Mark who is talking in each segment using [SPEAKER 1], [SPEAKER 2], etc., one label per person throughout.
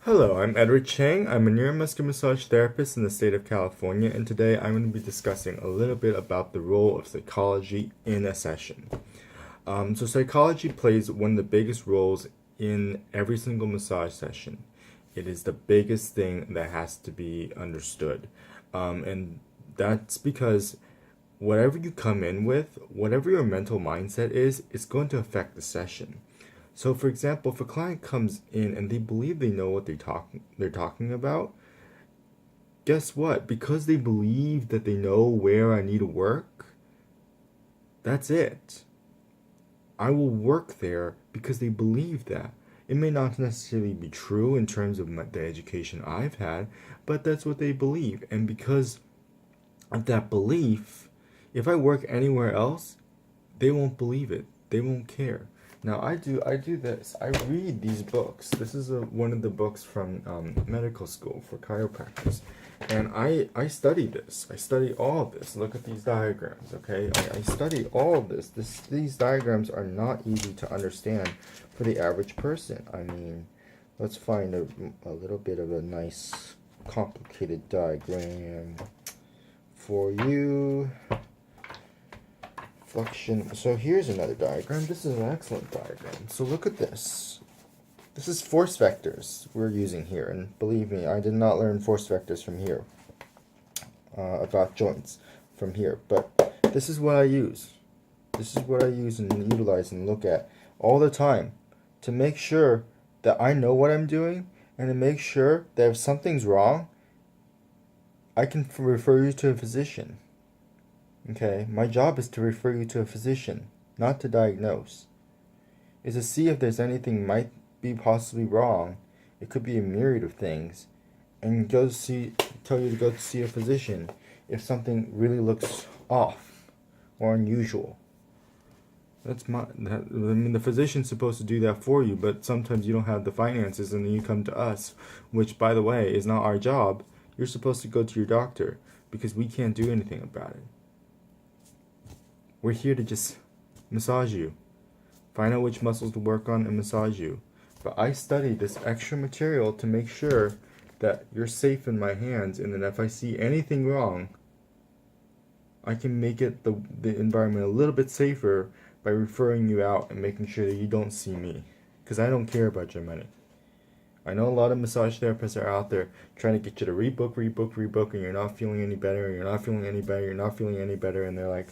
[SPEAKER 1] Hello, I'm Edward Chang. I'm a neuromuscular massage therapist in the state of California, and today I'm going to be discussing a little bit about the role of psychology in a session. So psychology plays one of the biggest roles in every single massage session. It is the biggest thing that has to be understood. And that's because whatever you come in with, whatever your mental mindset is, it's going to affect the session. So, for example, if a client comes in and they believe they know what they're talking about, guess what? Because they believe that they know where I need to work, that's it. I will work there because they believe that. It may not necessarily be true in terms of the education I've had, but that's what they believe. And because of that belief, if I work anywhere else, they won't believe it. They won't care. Now I do this. I read these books. This is one of the books from medical school for chiropractors, and I study this. I study all of this. Look at these diagrams. Okay, I study all of this. These diagrams are not easy to understand for the average person. I mean, let's find a little bit of a nice complicated diagram for you. Flexion. So here's another diagram. This is an excellent diagram. So look at this. This is force vectors we're using here. And believe me, I did not learn force vectors from here. About joints from here. But this is what I use. This is what I use and utilize and look at all the time to make sure that I know what I'm doing and to make sure that if something's wrong, I can refer you to a physician. Okay, my job is to refer you to a physician, not to diagnose. Is to see if there's anything might be possibly wrong. It could be a myriad of things, and tell you to go see a physician if something really looks off or unusual. I mean, the physician's supposed to do that for you, but sometimes you don't have the finances, and then you come to us, which, by the way, is not our job. You're supposed to go to your doctor because we can't do anything about it. We're here to just massage you, find out which muscles to work on and massage you. But I study this extra material to make sure that you're safe in my hands, and then if I see anything wrong, I can make it the environment a little bit safer by referring you out and making sure that you don't see me, because I don't care about your money. I know a lot of massage therapists are out there trying to get you to rebook, and you're not feeling any better, and you're not feeling any better, you're not feeling any better, and they're like,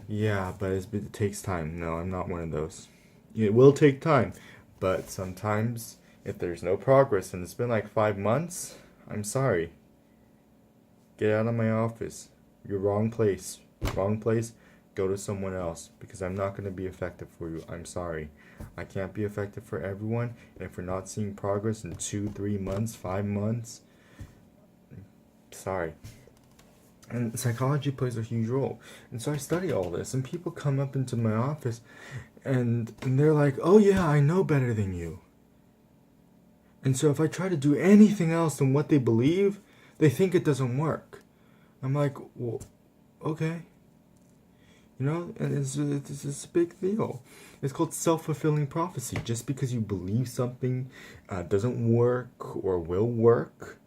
[SPEAKER 1] yeah, but it takes time. No, I'm not one of those. It will take time, but sometimes if there's no progress and it's been like 5 months, I'm sorry. Get out of my office. You're wrong place. Wrong place. Go to someone else because I'm not going to be effective for you. I'm sorry. I can't be effective for everyone, and if we're not seeing progress in 2, 3 months, 5 months, sorry. And psychology plays a huge role. And so I study all this, and people come up into my office and they're like, oh yeah, I know better than you. And so if I try to do anything else than what they believe, they think it doesn't work. I'm like, well, okay. You know, and it's a big deal. It's called self-fulfilling prophecy. Just because you believe something doesn't work or will work,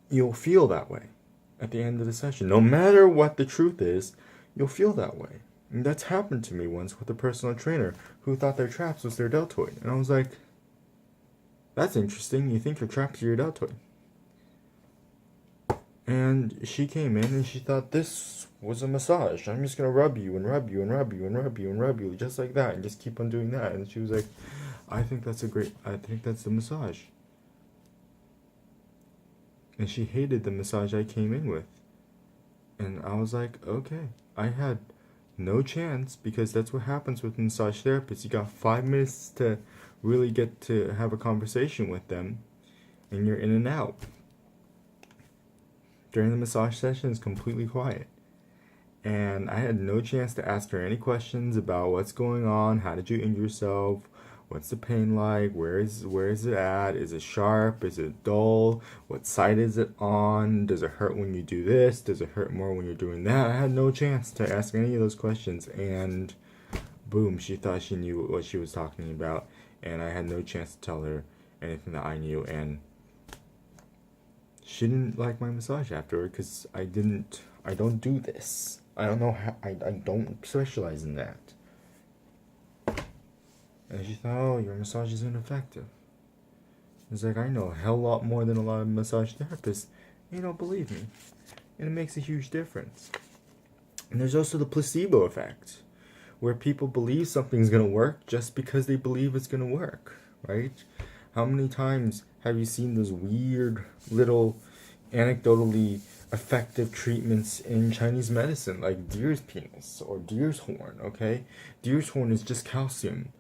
[SPEAKER 1] you'll feel that way at the end of the session. No matter what the truth is, you'll feel that way. And that's happened to me once with a personal trainer who thought their traps was their deltoid. And I was like, that's interesting. You think your traps are your deltoid. And she came in and she thought this was a massage. I'm just going to rub you and rub you and rub you and rub you and rub you just like that and just keep on doing that. And she was like, I think that's the massage. And she hated the massage I came in with. And I was like, okay. I had no chance because that's what happens with massage therapists. You got 5 minutes to really get to have a conversation with them, and you're in and out. During the massage session, it's completely quiet. And I had no chance to ask her any questions about what's going on, how did you injure yourself, what's the pain like, where is it at, is it sharp, is it dull, what side is it on, does it hurt when you do this, does it hurt more when you're doing that. I had no chance to ask any of those questions, and boom, she thought she knew what she was talking about, and I had no chance to tell her anything that I knew, and she didn't like my massage afterward because I don't do this. I don't know how, I don't specialize in that. And she thought, oh, your massage is ineffective. It's like, I know a hell lot more than a lot of massage therapists. You don't believe me. And it makes a huge difference. And there's also the placebo effect, where people believe something's going to work just because they believe it's going to work, right? How many times have you seen those weird little anecdotally effective treatments in Chinese medicine, like deer's penis or deer's horn, okay? Deer's horn is just calcium.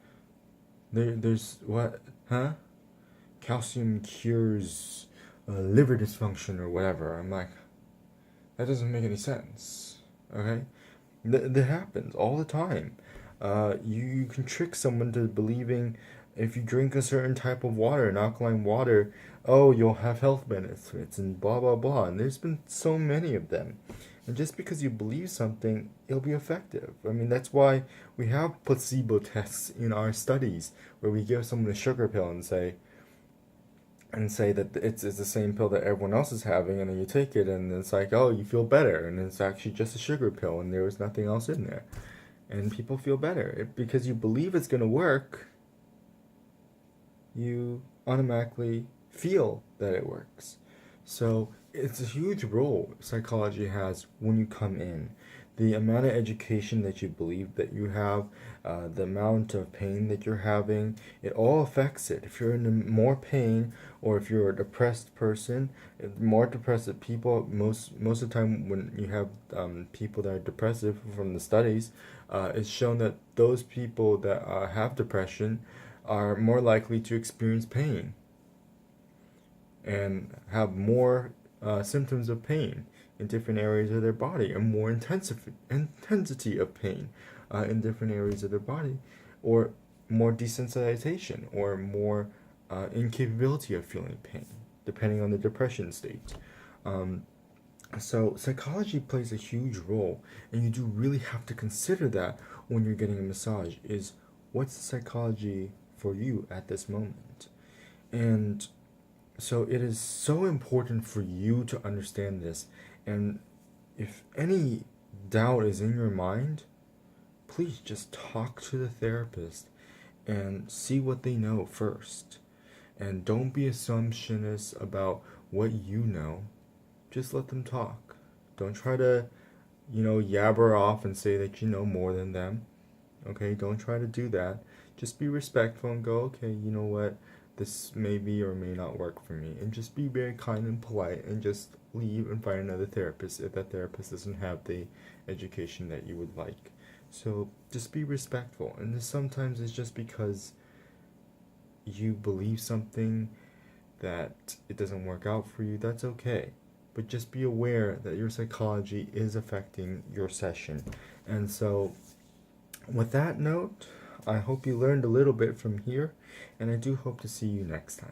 [SPEAKER 1] There's what? Huh? Calcium cures liver dysfunction or whatever. I'm like, that doesn't make any sense, okay? That happens all the time. You can trick someone to believing if you drink a certain type of water, an alkaline water, oh, you'll have health benefits and blah, blah, blah. And there's been so many of them. And just because you believe something, it'll be effective. I mean, that's why we have placebo tests in our studies where we give someone a sugar pill and say that it's the same pill that everyone else is having, and then you take it and it's like, oh, you feel better, and it's actually just a sugar pill and there was nothing else in there. And people feel better. Because you believe it's going to work, you automatically feel that it works. So it's a huge role psychology has when you come in. The amount of education that you believe that you have, the amount of pain that you're having, it all affects it. If you're in more pain, or if you're a depressed person, more depressive people, most of the time when you have people that are depressive from the studies, it's shown that those people that have depression are more likely to experience pain and have more symptoms of pain in different areas of their body, and more intensity of pain in different areas of their body, or more desensitization, or more incapability of feeling pain, depending on the depression state. So psychology plays a huge role, and you do really have to consider that when you're getting a massage, is what's the psychology for you at this moment. And so it is so important for you to understand this. And if any doubt is in your mind, please just talk to the therapist and see what they know first. And don't be assumptionist about what you know. Just let them talk. Don't try to, yabber off and say that you know more than them. Okay, don't try to do that. Just be respectful and go, okay, you know what? This may be or may not work for me. And just be very kind and polite and just leave and find another therapist if that therapist doesn't have the education that you would like. So just be respectful. And this sometimes is just because you believe something that it doesn't work out for you. That's okay. But just be aware that your psychology is affecting your session. And so with that note, I hope you learned a little bit from here, and I do hope to see you next time.